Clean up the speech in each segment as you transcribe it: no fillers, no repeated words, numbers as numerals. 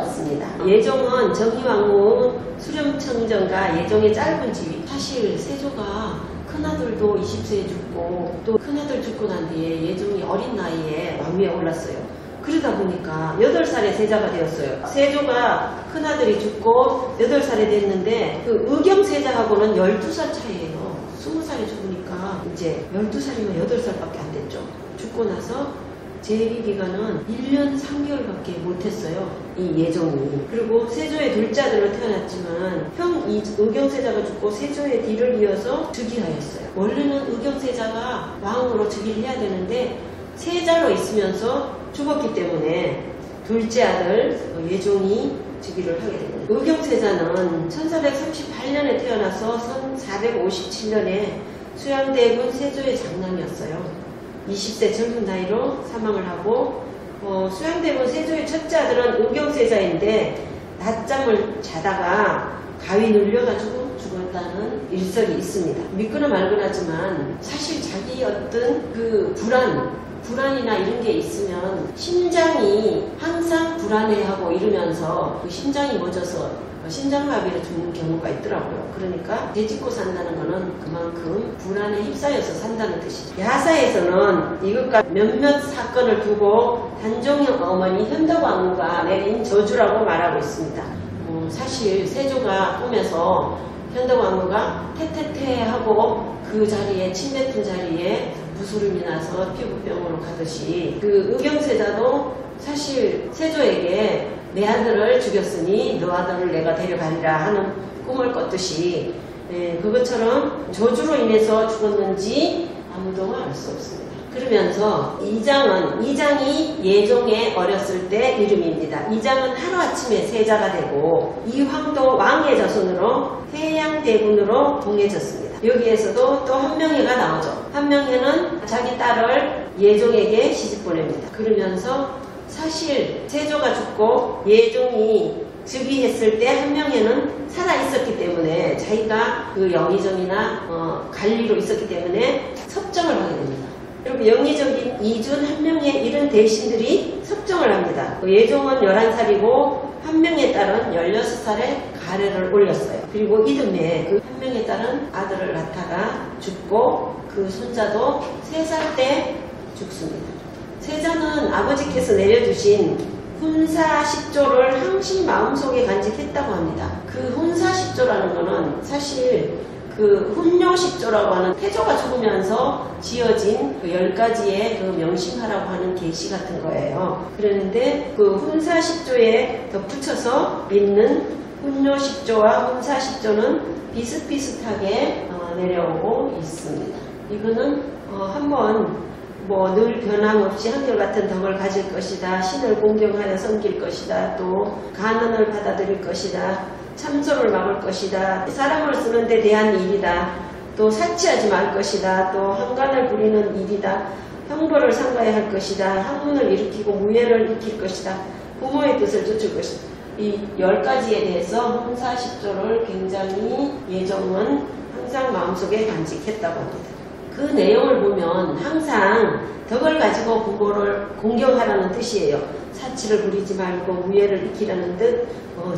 받습니다. 예종은 정의왕후 수렴청정과 예종의 짧은 지위. 사실 세조가 큰아들도 20세에 죽고 또 큰아들 죽고 난 뒤에 예종이 어린 나이에 왕위에 올랐어요. 그러다 보니까 8살에 세자가 되었어요. 세조가 큰아들이 죽고 8살에 됐는데 그 의경세자하고는 12살 차이예요. 20살에 죽으니까 이제 12살이면 8살밖에 안 됐죠. 죽고 나서 재위기간은 1년 3개월밖에 못했어요. 이 예종이. 그리고 세조의 둘째 아들로 태어났지만 의경세자가 죽고 세조의 뒤를 이어서 즉위하였어요. 원래는 의경세자가 왕으로 즉위를 해야 되는데 세자로 있으면서 죽었기 때문에 둘째 아들 예종이 즉위를 하게 됩니다. 의경세자는 1438년에 태어나서 1457년에 수양대군 세조의 장남이었어요. 20세 젊은 나이로 사망을 하고 수양대군 세조의 첫째 아들은 의경세자인데 낮잠을 자다가 가위 눌려가지고 죽었다는 일설이 있습니다. 믿거나 말거나 하지만 사실 자기 어떤 그 불안이나 이런 게 있으면 심장이 항상 불안해하고 이러면서 그 심장이 멎어서 심장마비로 죽는 경우가 있더라고요. 그러니까 되짚고 산다는 거는 그만큼 불안에 휩싸여서 산다는 뜻이죠. 야사에서는 이것과 몇몇 사건을 두고 단종의 어머니 현덕왕후가 내린 저주라고 말하고 있습니다. 사실 세조가 꿈에서 현덕왕후가 태태태 하고 그 자리에 침뱉은 자리에 무술음이 나서 피부병으로 가듯이 그 의경세자도 사실 세조에게 내 아들을 죽였으니 너 아들을 내가 데려가리라 하는 꿈을 꿨듯이 그것처럼 저주로 인해서 죽었는지 아무도 알 수 없습니다. 그러면서 이장이 예종의 어렸을 때 이름입니다. 이장은 하루아침에 세자가 되고 이황도 왕의 자손으로 해양대군으로 봉해졌습니다. 여기에서도 또 한명회가 나오죠. 한명회는 자기 딸을 예종에게 시집 보냅니다. 그러면서 사실 세조가 죽고 예종이 즉위했을 때 한명회는 살아있었기 때문에 자기가 그 영의정이나 관리로 있었기 때문에 섭정을 하게 됩니다. 그리고 영의정인 이준, 한명회 이런 대신들이 섭정을 합니다. 예종은 11살이고 한명회 딸은 16살에 가래를 올렸어요. 그리고 이듬해 그 한명회 딸은 아들을 낳다가 죽고 그 손자도 3살 때 죽습니다. 세자는 아버지께서 내려주신 훈사십조를 항시 마음속에 간직했다고 합니다. 그 훈사십조라는 거는 사실 그 훈요십조라고 하는 태조가 죽으면서 지어진 그 10가지의 그 명심하라고 하는 계시 같은 거예요. 그랬는데 그 훈사십조에 덧붙여서 있는 훈요십조와 훈사십조는 비슷비슷하게 내려오고 있습니다. 이거는 한번 늘 변함없이 한결같은 덕을 가질 것이다. 신을 공경하여 섬길 것이다. 또 가난을 받아들일 것이다. 참소를 막을 것이다. 사람을 쓰는 데 대한 일이다. 또 사치하지 말 것이다. 또 한간을 부리는 일이다. 형벌을 삼가야 할 것이다. 학문을 일으키고 무예를 익힐 것이다. 부모의 뜻을 쫓을 것이다. 이 10가지에 대해서 훈사십조를 굉장히 예종은 항상 마음속에 간직했다고 합니다. 그 내용을 보면 항상 덕을 가지고 부모를 공경하라는 뜻이에요. 사치를 부리지 말고 무예를 익히라는 듯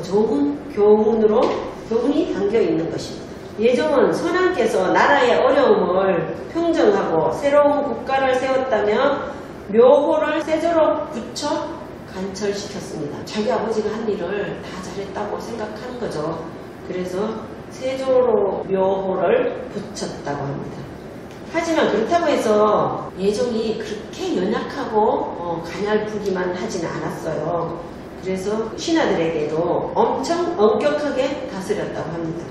좋은 교훈이 담겨 있는 것입니다. 예종은 선왕께서 나라의 어려움을 평정하고 새로운 국가를 세웠다며 묘호를 세조로 붙여 관철시켰습니다. 자기 아버지가 한 일을 다 잘했다고 생각하는 거죠. 그래서 세조로 묘호를 붙였다고 합니다. 하지만 그렇다고 해서 예종이 그렇게 연약하고 가냘프기만 하지는 않았어요. 그래서 신하들에게도 엄청 엄격하게 다스렸다고 합니다.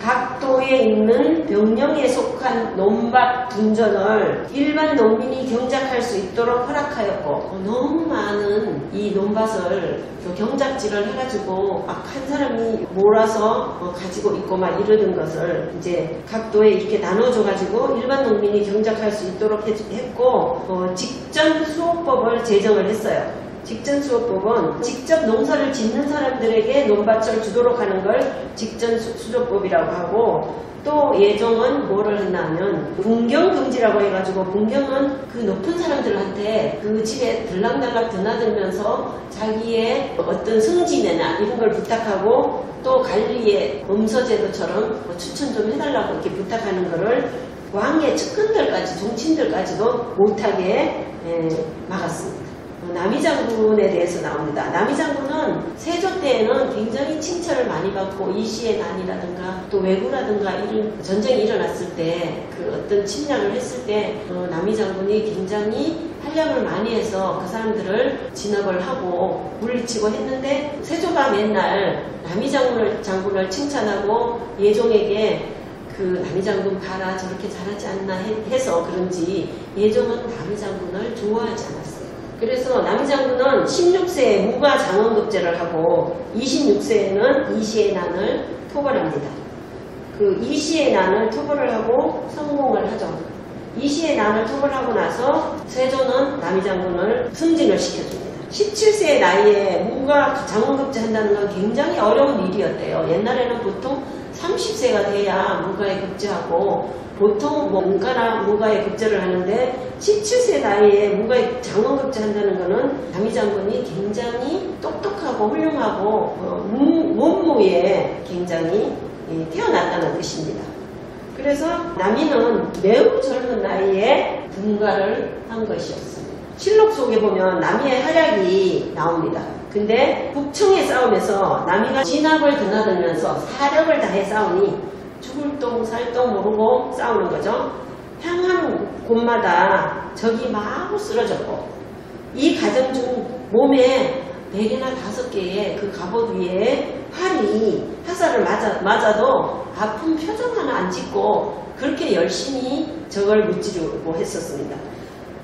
각 도에 있는 병령에 속한 논밭 둔전을 일반 농민이 경작할 수 있도록 허락하였고 너무 많은 이 논밭을 경작지를 해가지고 막 한 사람이 몰아서 가지고 있고 막 이러는 것을 이제 각 도에 이렇게 나눠줘가지고 일반 농민이 경작할 수 있도록 했고 직전 수호법을 제정을 했어요. 직전수호법은 직접 농사를 짓는 사람들에게 논밭을 주도록 하는 걸 직전수조법이라고 하고, 또 예종은 뭐를 했나 하면 분경금지라고 해가지고, 분경은 그 높은 사람들한테 그 집에 들락날락 드나들면서 자기의 어떤 승진이나 이런 걸 부탁하고, 또 관리의 음서제도처럼 뭐 추천 좀 해달라고 이렇게 부탁하는 거를 왕의 측근들까지, 종친들까지도 못하게 막았습니다. 남이장군에 대해서 나옵니다. 남이장군은 세조 때에는 굉장히 칭찬을 많이 받고, 이시의 난이라든가 또 왜구라든가 이런 전쟁이 일어났을 때 그 어떤 침략을 했을 때 남이장군이 굉장히 활약을 많이 해서 그 사람들을 진압을 하고 물리치고 했는데, 세조가 맨날 남이장군을 칭찬하고 예종에게 그 남이장군 봐라 저렇게 잘하지 않나 해서 그런지 예종은 남이장군을 좋아하지 않았어요. 그래서 남이장군은 16세에 무과장원급제를 하고 26세에는 이시의 난을 토벌합니다. 그 이시의 난을 토벌을 하고 성공을 하죠. 이시의 난을 토벌하고 나서 세조는 남이장군을 승진을 시켜줍니다. 17세의 나이에 무과장원급제 한다는 건 굉장히 어려운 일이었대요. 옛날에는 보통 30세가 돼야 무과에 급제하고, 보통 문과나 무과에 급제를 하는데 17세 나이에 무과에 장원급제 한다는 거는 남이장군이 굉장히 똑똑하고 훌륭하고 문무에 굉장히 태어났다는 뜻입니다. 그래서 남이는 매우 젊은 나이에 분가를 한 것이었습니다. 실록 속에 보면 남이의 활약이 나옵니다. 근데 북청의 싸움에서 남이가 진압을 드나들면서 사력을 다해 싸우니 죽을 똥 살 똥 모르고 싸우는 거죠. 향한 곳마다 적이 마구 쓰러졌고, 이 가정 중 몸에 4개나 5개의 그 갑옷 위에 활이 화살을 맞아도 아픈 표정 하나 안 짓고 그렇게 열심히 적을 무찌르고 했었습니다.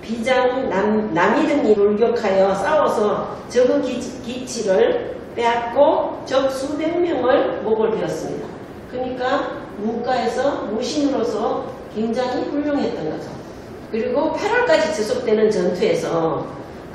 비장 남이 등이 돌격하여 싸워서 적의 기치를 빼앗고 적 수백 명을 목을 베었습니다. 그러니까 문과에서 무신으로서 굉장히 훌륭했던 거죠. 그리고 8월까지 지속되는 전투에서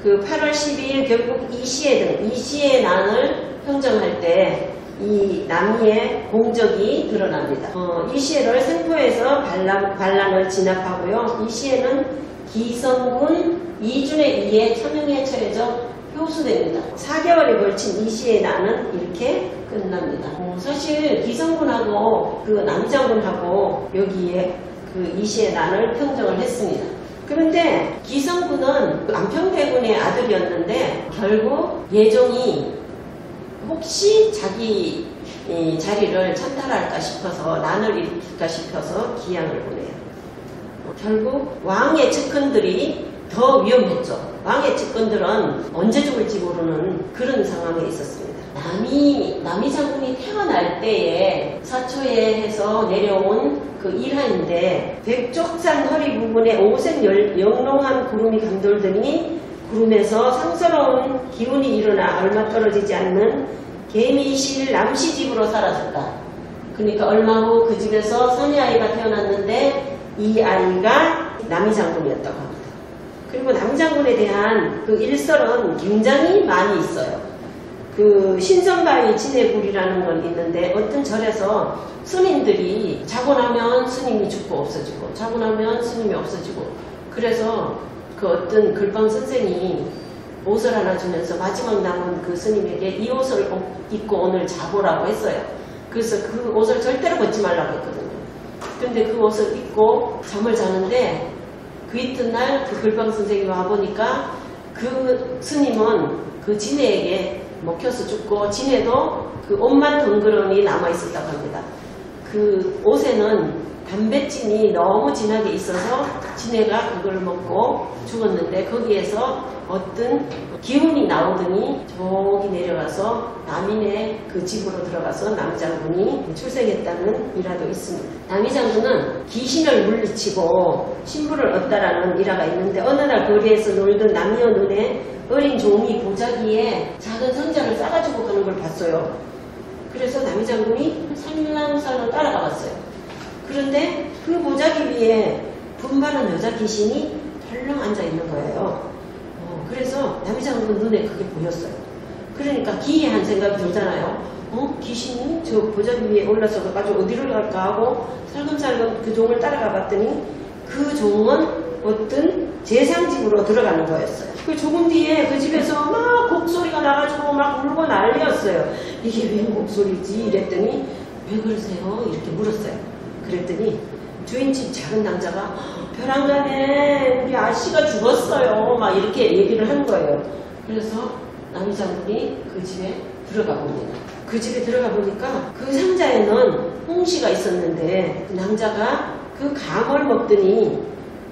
그 8월 12일 결국 이시의 난을 평정할 때 이 남이의 공적이 드러납니다. 이시에를 생포에서 반란을 진압하고요. 이시에는 기성군 이준에 의해 천형에 처해져 효수됩니다. 4개월에 걸친 이시의 난은 이렇게 끝납니다. 사실 기성군하고 그 남장군하고 여기에 그 이시의 난을 평정을 했습니다. 그런데 기성군은 안평대군의 아들이었는데 결국 예종이 혹시 자기 자리를 찬탈할까 싶어서, 난을 일으킬까 싶어서 기양을 보내요. 결국 왕의 측근들이 더 위험했죠. 왕의 측근들은 언제 죽을지 모르는 그런 상황에 있었습니다. 남이 장군이 태어날 때에 사초에서 내려온 그 일화인데, 백족산 허리 부분에 오색 영롱한 구름이 감돌더니 구름에서 상스러운 기운이 일어나 얼마 떨어지지 않는 개미실 남시집으로 사라졌다. 그러니까 얼마 후 그 집에서 선의아이가 태어났는데 이 아이가 남이장군이었다고 합니다. 그리고 남이장군에 대한 그 일설은 굉장히 많이 있어요. 그 신선바위 진해불이라는 건 있는데, 어떤 절에서 스님들이 자고 나면 스님이 죽고 없어지고, 자고 나면 스님이 없어지고, 그래서 그 어떤 글방 선생이 옷을 하나 주면서 마지막 남은 그 스님에게 이 옷을 입고 오늘 자보라고 했어요. 그래서 그 옷을 절대로 벗지 말라고 했거든요. 근데 그 옷을 입고 잠을 자는데 그 이튿날 그 글방 선생이 와보니까 그 스님은 그 진해에게 먹혀서 죽고, 진해도 그 옷만 덩그러니 남아있었다고 합니다. 그 옷에는 담뱃진이 너무 진하게 있어서 진해가 그걸 먹고 죽었는데, 거기에서 어떤 기운이 나오더니 저기 내려가서 남인의 그 집으로 들어가서 남이장군이 출생했다는 일화도 있습니다. 남이장군은 귀신을 물리치고 신부를 얻다라는 일화가 있는데, 어느 날 거리에서 놀던 남이의 눈에 어린 종이 보자기에 작은 상자를 싸가지고 가는 걸 봤어요. 그래서 남이장군이 살랑살랑 따라가 봤어요. 그런데 그 보자기 위에 분바른 여자 귀신이 덜렁 앉아 있는 거예요. 그래서 남이장군 눈에 그게 보였어요. 그러니까 기이한 생각이 들잖아요. 귀신이 저 보자기 위에 올라서 가지고 어디로 갈까 하고 살금살금 그 종을 따라가 봤더니 그 종은 어떤 제상집으로 들어가는 거였어요. 그 조금 뒤에 그 집에서 막 곡소리가 나가지고 막 울고 난리였어요. 이게 왜 곡소리지? 이랬더니 왜 그러세요? 이렇게 물었어요. 그랬더니 주인집 작은 남자가 벼랑간에 우리 아씨가 죽었어요. 막 이렇게 얘기를 한 거예요. 그래서 남이장군이 그 집에 들어가 봅니다. 그 집에 들어가 보니까 그 상자에는 홍시가 있었는데 그 남자가 그 감을 먹더니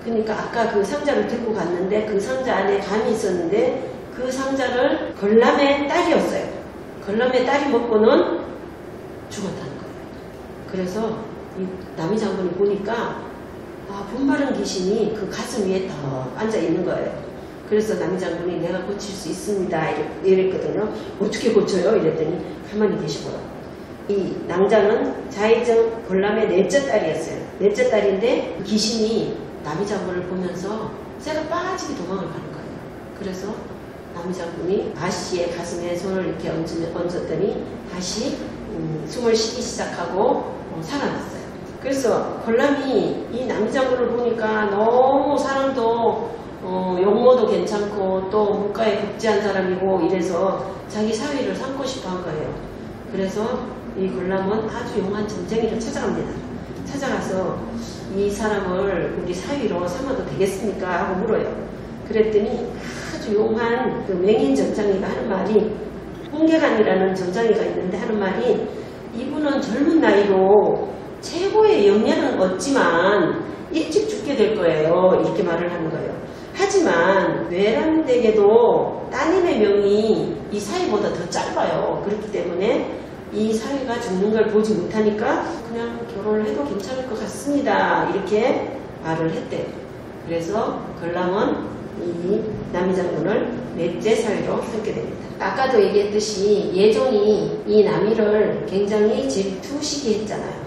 그러니까 아까 그 상자를 들고 갔는데 그 상자 안에 감이 있었는데 그 상자를 걸람의 딸이었어요. 걸람의 딸이 먹고는 죽었다는 거예요. 그래서 이 남이장군이 보니까 분마른 귀신이 그 가슴 위에 딱 앉아 있는 거예요. 그래서 남이장군이 내가 고칠 수 있습니다 이랬거든요. 어떻게 고쳐요? 이랬더니 가만히 계시고요. 이 낭자는 자의정 걸람의 넷째 딸이었어요. 넷째 딸인데 귀신이 남이장군을 보면서 쇠가 빠지게 도망을 가는 거예요. 그래서 남이장군이 아씨의 가슴에 손을 이렇게 얹었더니 다시 숨을 쉬기 시작하고 살아났어요. 그래서 걸람이 이 남이장군을 보니까 너무 사람도 용모도 괜찮고 또 문과에 급제한 사람이고 이래서 자기 사위를 삼고 싶어 한 거예요. 그래서 이 걸람은 아주 용한 점쟁이를 찾아갑니다. 찾아가서 이 사람을 우리 사위로 삼아도 되겠습니까? 하고 물어요. 그랬더니 아주 용한 그 맹인 점장이가 하는 말이, 홍계관이라는 점장이가 있는데 하는 말이, 이분은 젊은 나이로 최고의 영예는 얻지만 일찍 죽게 될 거예요. 이렇게 말을 하는 거예요. 하지만 외람되게도 따님의 명이 이 사위보다 더 짧아요. 그렇기 때문에 이 사위가 죽는 걸 보지 못하니까 그냥 결혼을 해도 괜찮을 것 같습니다. 이렇게 말을 했대요. 그래서 걸람은 이 남이장군을 넷째 사위로 삼게 됩니다. 아까도 얘기했듯이 예종이 이 남이를 굉장히 질투시게 했잖아요.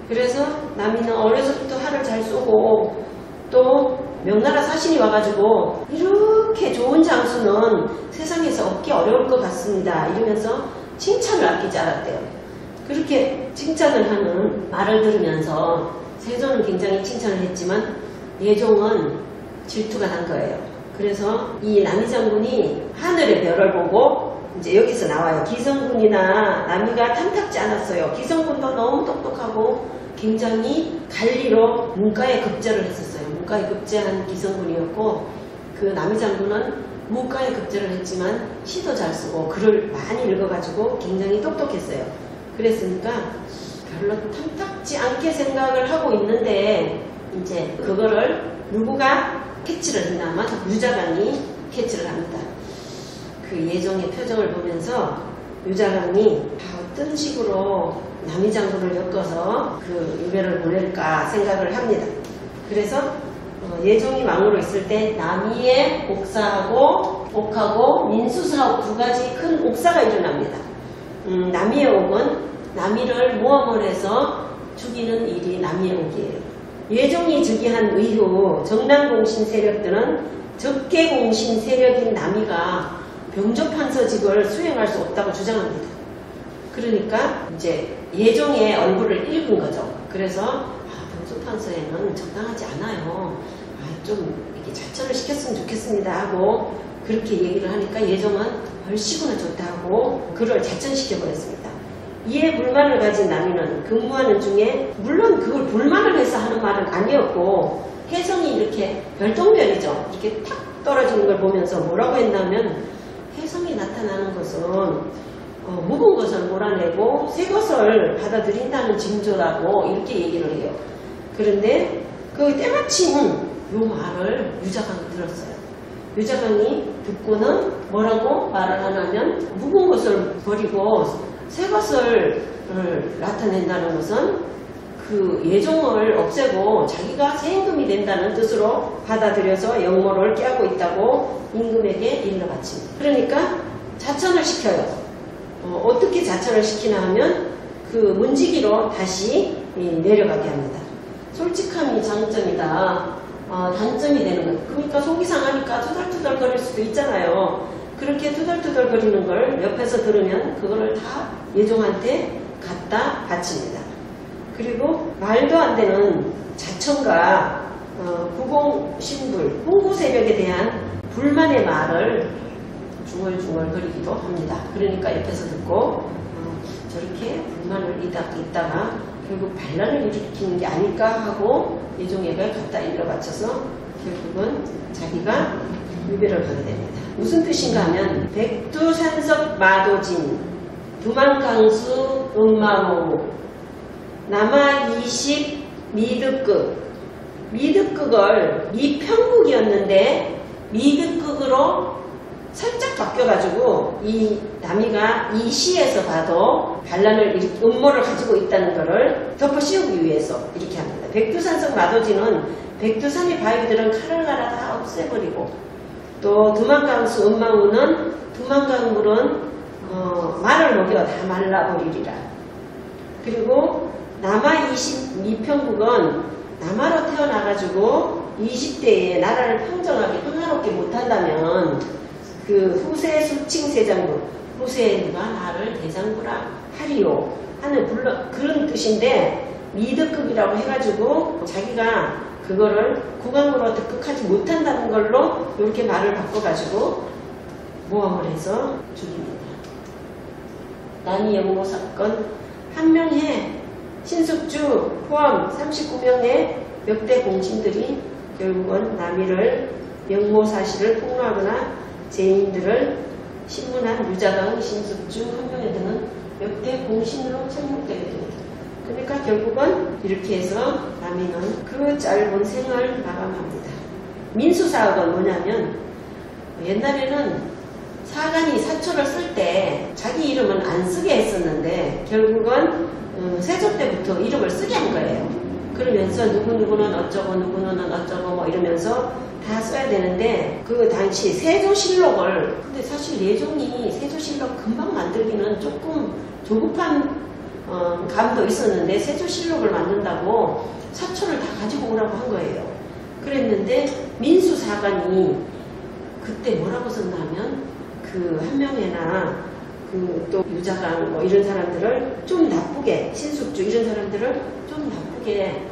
그래서 남이는 어려서부터 활을 잘 쏘고 또 명나라 사신이 와가지고 이렇게 좋은 장수는 세상에서 얻기 어려울 것 같습니다. 이러면서 칭찬을 아끼지 않았대요. 그렇게 칭찬을 하는 말을 들으면서 세조는 굉장히 칭찬을 했지만 예종은 질투가 난 거예요. 그래서 이 남이장군이 하늘의 별을 보고 이제 여기서 나와요. 기성군이나 남이가 탐탁지 않았어요. 기성군도 너무 똑똑하고 굉장히 관리로 문과에 급제를 했었어요. 문과에 급제한 기성군이었고 그 남이장군은 문과에 급제를 했지만 시도 잘 쓰고 글을 많이 읽어가지고 굉장히 똑똑했어요. 그랬으니까 별로 탐탁지 않게 생각을 하고 있는데 이제 그거를 누구가 캐치를 했나만 유자강이 캐치를 합니다. 그 예종의 표정을 보면서 유자강이 어떤 식으로 남이장군을 엮어서 그 유배를 보낼까 생각을 합니다. 그래서 예종이 왕으로 있을 때 남이의 옥사하고 옥하고 민수사옥 두 가지 큰 옥사가 일어납니다. 남이의 옥은 남이를 모함을 해서 죽이는 일이 남이의 옥이에요. 예종이 즉위한 이후 정난공신 세력들은 적개공신 세력인 남이가 병조판서직을 수행할 수 없다고 주장합니다. 그러니까 이제 예종의 얼굴을 읽은 거죠. 그래서 병조판서에는 적당하지 않아요. 좀 이렇게 자천을 시켰으면 좋겠습니다 하고 그렇게 얘기를 하니까 예종은 얼씨구나 좋다 하고 그를 자천시켜버렸습니다. 이에 불만을 가진 남이는 근무하는 중에 물론 그걸 불만을 해서 하는 말은 아니었고 혜성이 이렇게 별똥별이죠. 이렇게 탁 떨어지는 걸 보면서 뭐라고 했냐면 혜성이 나타나는 것은 묵은 것을 몰아내고 새 것을 받아들인다는 징조라고 이렇게 얘기를 해요. 그런데 그 때마침 요 말을 유자강이 들었어요. 유자강이 듣고는 뭐라고 말을 하냐면 묵은 것을 버리고 새 것을 나타낸다는 것은 그 예종을 없애고 자기가 세임금이 된다는 뜻으로 받아들여서 역모를 깨고 있다고 임금에게 일러 바칩니다. 그러니까 자천을 시켜요. 어떻게 자천을 시키나 하면 그 문지기로 다시 내려가게 합니다. 솔직함이 장점이다. 단점이 되는 거예요. 그러니까 속이 상하니까 투덜투덜 거릴 수도 있잖아요. 그렇게 투덜투덜 거리는 걸 옆에서 들으면 그거를 다 예종한테 갖다 바칩니다. 그리고 말도 안 되는 자청과 구공신불, 홍구세력에 대한 불만의 말을 중얼중얼 거리기도 합니다. 그러니까 옆에서 듣고 저렇게 불만을 있다가 결국 반란을 일으키는 게 아닐까 하고 예종액을 갖다 일러 바쳐서 결국은 자기가 유배를 가게 됩니다. 무슨 뜻인가 하면 백두산석 마도진, 두만강수 음마호, 남하20 미득극을 미평국이었는데 미득극으로 살짝 바뀌어가지고 이 남이가 이 시에서 봐도 반란을 음모를 가지고 있다는 것을 덮어 씌우기 위해서 이렇게 합니다. 백두산석 마도진은 백두산의 바위들은 칼을 갈아 다 없애버리고 또 두만강수 음마우는 두만강물은 말을 먹여 다 말라버리리라. 그리고 남하20 미평국은 남하로 태어나가지고 20대에 나라를 평정하게 평화롭게 못한다면 그 후세 수칭세장부, 후세가 나를 대장부라 하리요 하는 그런 뜻인데 미득극이라고 해가지고 자기가 그거를 국왕으로 득극하지 못한다는 걸로 이렇게 말을 바꿔가지고 모함을 해서 죽입니다. 남이 영모 사건 한명해 신숙주 포함 39명의 역대 공신들이 결국은 남이를 영모 사실을 폭로하거나 죄인들을 신문한 유자강, 신숙주, 한명회 등은 역대 공신으로 책목되게 됩니다. 그러니까 결국은 이렇게 해서 남이는 그 짧은 생을 마감합니다. 민수사학은 뭐냐면 옛날에는 사관이 사초를 쓸 때 자기 이름은 안 쓰게 했었는데 결국은 세조 때부터 이름을 쓰게 한 거예요. 그러면서 누구누구는 어쩌고 누구는 어쩌고 뭐 이러면서 다 써야 되는데 그 당시 세조실록을 근데 사실 예종이 세조실록 금방 만들기는 조금 조급한 감도 있었는데 세조실록을 만든다고 사초를 다 가지고 오라고 한 거예요. 그랬는데 민수사관이 그때 뭐라고 썼냐면 그 한명회나 그 또 유자강 뭐 이런 사람들을 좀 나쁘게 신숙주 이런 사람들을 좀 나쁘게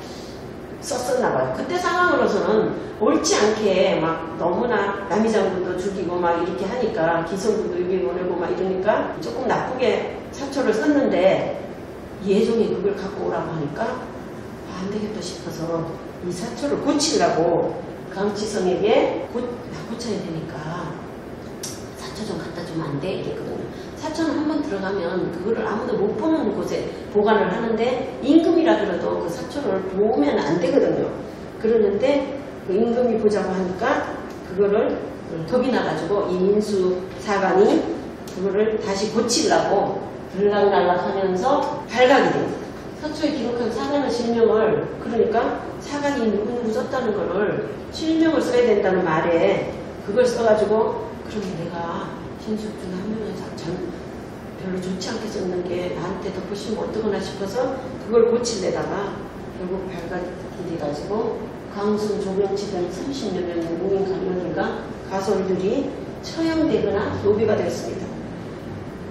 썼었나 봐요. 그때 상황으로서는 옳지 않게 막 너무나 남이장군도 죽이고 막 이렇게 하니까 기성군도 유배 보내고 막 이러니까 조금 나쁘게 사초를 썼는데 예종이 그걸 갖고 오라고 하니까 안 되겠다 싶어서 이 사초를 고치려고 강치성에게 고쳐야 되니까 사초 좀 갖다 주면 안 돼? 이랬거든요. 사초는 한번 들어가면 그거를 아무도 못 보는 곳에 보관을 하는데 임금이라 그래도 그 사초를 보면 안 되거든요. 그러는데 그 임금이 보자고 하니까 그거를 겁이 나가지고 이 민수사관이 그거를 다시 고치려고 들락날락 하면서 발각이 됩니다. 사초에 기록한 사관의 실명을 그러니까 사관이 누구누구 썼다는 거를 실명을 써야 된다는 말에 그걸 써가지고 그러면 내가 신숙주나 한명을 별로 좋지 않게 썼는 게 나한테 덮으시면 어떡하나 싶어서 그걸 고치려다가 결국 발각이 돼가지고 강순, 조명치 등 30여 명의 무인 강령들과 가솔들이 처형되거나 노비가 되었습니다.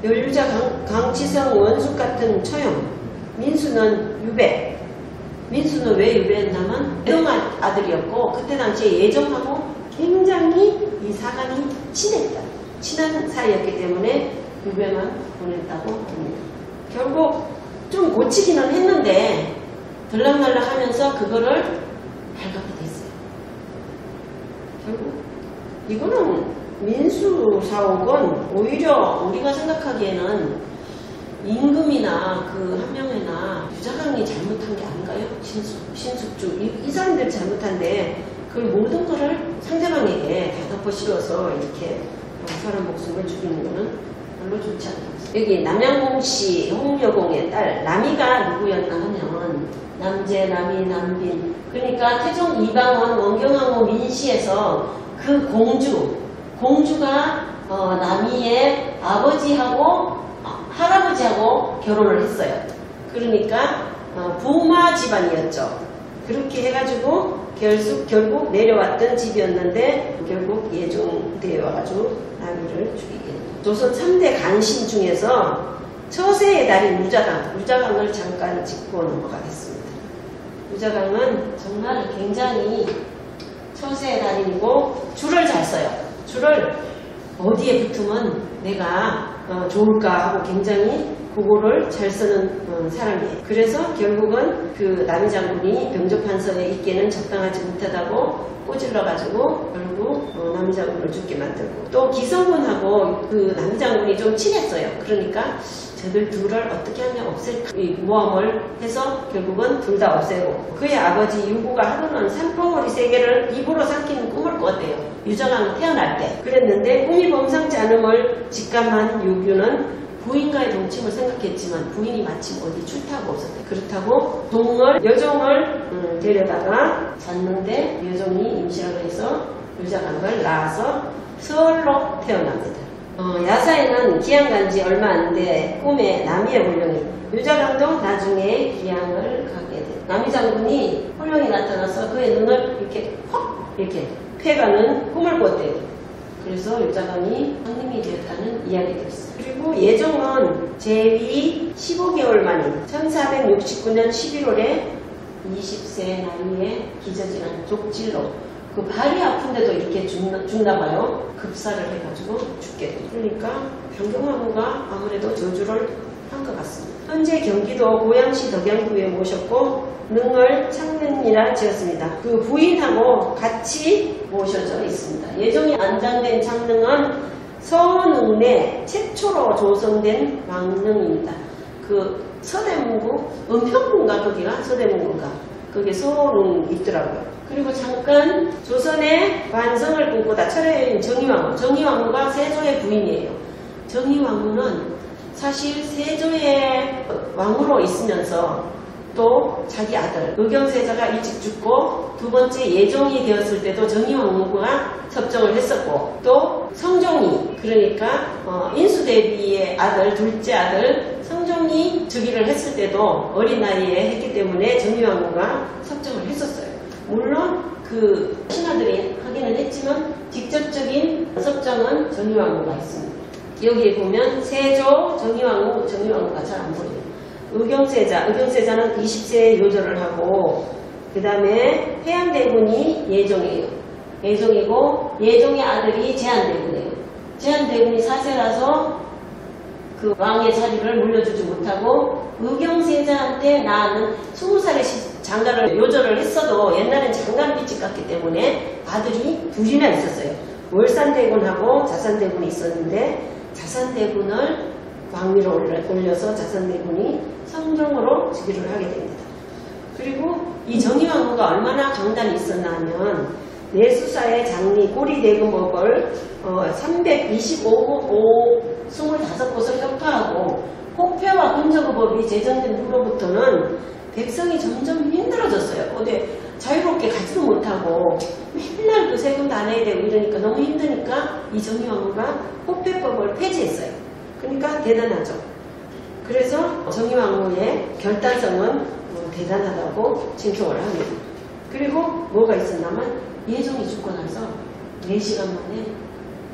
연류자 강치성 원숙 같은 처형, 민수는 유배. 민수는 왜 유배했냐면 예종 아들이었고 그때 당시에 예종하고 굉장히 이 사관이 친한 사이였기 때문에 유배만 보냈다고 합니다. 결국 좀 고치기는 했는데 들락날락 하면서 그거를 발각이 됐어요. 결국 이거는 민수사옥은 오히려 우리가 생각하기에는 임금이나 그 한명회나 유자강이 잘못한 게 아닌가요? 신숙주 이 사람들 잘못한데 그 모든 거를 상대방에게 다 덮어 씌워서 이렇게 사람 목숨을 죽이는 거는 별로 좋지 않습니다. 여기 남양공씨 홍여공의 딸 남이가 누구였나 하면 남재, 남이, 남빈 그러니까 태종 이방원 원경왕후 민씨에서 그 공주가 남이의 아버지하고 할아버지하고 결혼을 했어요. 그러니까 부마 집안이었죠. 그렇게 해가지고 결국 내려왔던 집이었는데 결국 예종대에 와가지고 남이를 죽이게 됩니다. 조선 3대 간신 중에서 처세의 달인 무자강을 잠깐 짚고 넘어가겠습니다. 무자강은 정말 굉장히 처세의 달인이고 줄을 잘 써요. 줄을 어디에 붙으면 내가 좋을까 하고 굉장히 그거를 잘 쓰는 사람이에요. 그래서 결국은 그 남이 장군이 병조판서에 있기에는 적당하지 못하다고 꼬질러가지고 결국 남이 장군을 죽게 만들고, 또 기성군하고 그 남이 장군이 좀 친했어요. 그러니까 저들 둘을 어떻게 하면 없앨까 모함을 해서 결국은 둘 다 없애고, 그의 아버지 유구가 하루는 산봉우리 3개를 입으로 삼키는 꿈을 꿨대요. 유정왕 태어날 때 그랬는데 꿈이 범상치 않음을 직감한 유규는 부인과의 동침을 생각했지만 부인이 마침 어디 출타가 없었대. 그렇다고 여종을 데려다가 잤는데 여종이 임신을 해서 유자강을 낳아서 서울로 태어납니다. 야사에는 기양 간 지 얼마 안 돼 꿈에 남이의 홀령이, 유자강도 나중에 기양을 가게 돼. 남이 장군이 홀령이 나타나서 그의 눈을 이렇게 이렇게 패가는 꿈을 꿨대요. 그래서 유자강이 형님이 되었다는 이야기가 있어요. 그리고 예종은 제위 15개월 만인 1469년 11월에 20세 나이에 기저질환 족질로 그 발이 아픈데도 이렇게 죽나봐요. 급사를 해가지고 죽게 돼요. 그러니까 변경왕후가 아무래도 저주를 한 것 같습니다. 현재 경기도 고양시 덕양구에 모셨고 능을 창릉이라 지었습니다. 그 부인하고 같이 모셔져 있습니다. 예종이 안장된 창릉은 서능내 내 최초로 조성된 왕릉입니다. 그 서대문구, 은평군가 거기가 서대문구인가 거기 서능 있더라고요. 그리고 잠깐 조선의 관성을 꿈꾸다 철회인 정의왕후. 정의왕후가 세조의 부인이에요. 정의왕후는 사실 세조의 왕후로 있으면서 또 자기 아들 의경세자가 일찍 죽고 두 번째 예종이 되었을 때도 정의왕후가 섭정을 했었고, 또 성종이 그러니까 인수대비의 아들 둘째 아들 성종이 즉위를 했을 때도 어린 나이에 했기 때문에 정의왕후가 섭정을 했었어요. 물론 그 신하들이 하기는 했지만 직접적인 섭정은 정의왕후가 했습니다. 여기에 보면 세조, 정의왕후가 잘 안 보여요. 의경세자는 20세에 요절을 하고, 그 다음에 해양대군이 예종이고 예종의 아들이 제한대군이에요. 제한대군이 사세라서 그 왕의 자리를 물려주지 못하고 의경세자한테 낳은 20살의 장가를 요절을 했어도 옛날엔 장가빛이 같기 때문에 아들이 둘이나 있었어요. 월산대군하고 자산대군이 있었는데 자산대군을 왕위로 올려서 자산대군이 성종으로 즉위를 하게 됩니다. 그리고 이 정의왕후가 얼마나 강단이 있었나 하면 내수사의 장리 고리대금법을 325곳을 협파하고 혹패와 근저그법이 제정된 후로부터는 백성이 점점 힘들어졌어요. 어디 자유롭게 가지도 못하고 맨날 그 세금 다 내야 되고 이러니까 너무 힘드니까 이 정의왕후가 혹패법을 폐지했어요. 그러니까 대단하죠. 그래서 정의왕후의 결단성은 대단하다고 칭송을 합니다. 그리고 뭐가 있었냐면 예종이 죽고 나서 4시간 만에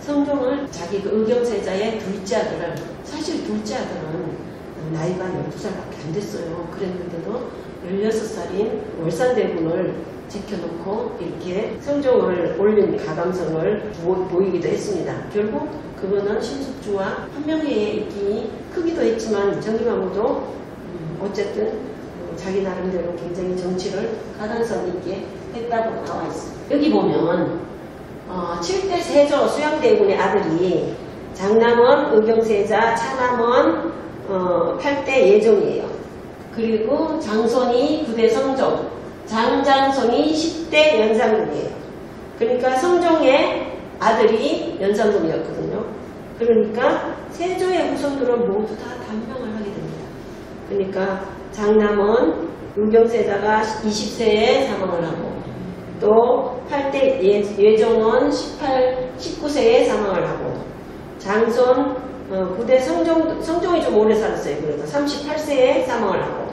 성종을 자기 그 의경세자의 둘째 아들을, 사실 둘째 아들은 나이가 12살밖에 안 됐어요. 그랬는데도 16살인 월산대군을 제켜놓고 이렇게 성종을 올린 가감성을 보이기도 했습니다. 결국 그거는 신숙주와 한명회의 입김이 크기도 했지만 정의왕후도 어쨌든 자기 나름대로 굉장히 정치를 가단성 있게 했다고 나와 있습니다. 여기 보면 7대 세조 수양대군의 아들이 장남원, 의경세자, 차남원, 8대 예종이에요. 그리고 장손이 9대 성종, 장장손이 10대 연산군이에요. 그러니까 성종의 아들이 연산군이었거든요. 그러니까 세조의 후손들은 모두 다 단명을 하게 됩니다. 그러니까 장남은 의경세자가 20세에 사망을 하고, 또 8대 예종은 19세에 사망을 하고, 장손 9대 성종이 좀 오래 살았어요. 그래도 38세에 사망을 하고,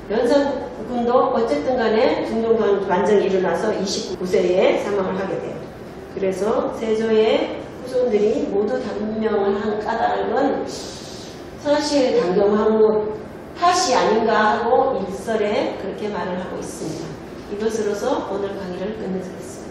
연산군도 어쨌든 간에 중동관 반정이 일어나서 29세에 사망을 하게 돼요. 그래서 세조의 후손들이 모두 단명을 한 까닭은 사실 단경황후 탓이 아닌가 하고 일설에 그렇게 말을 하고 있습니다. 이것으로서 오늘 강의를 끝내겠습니다.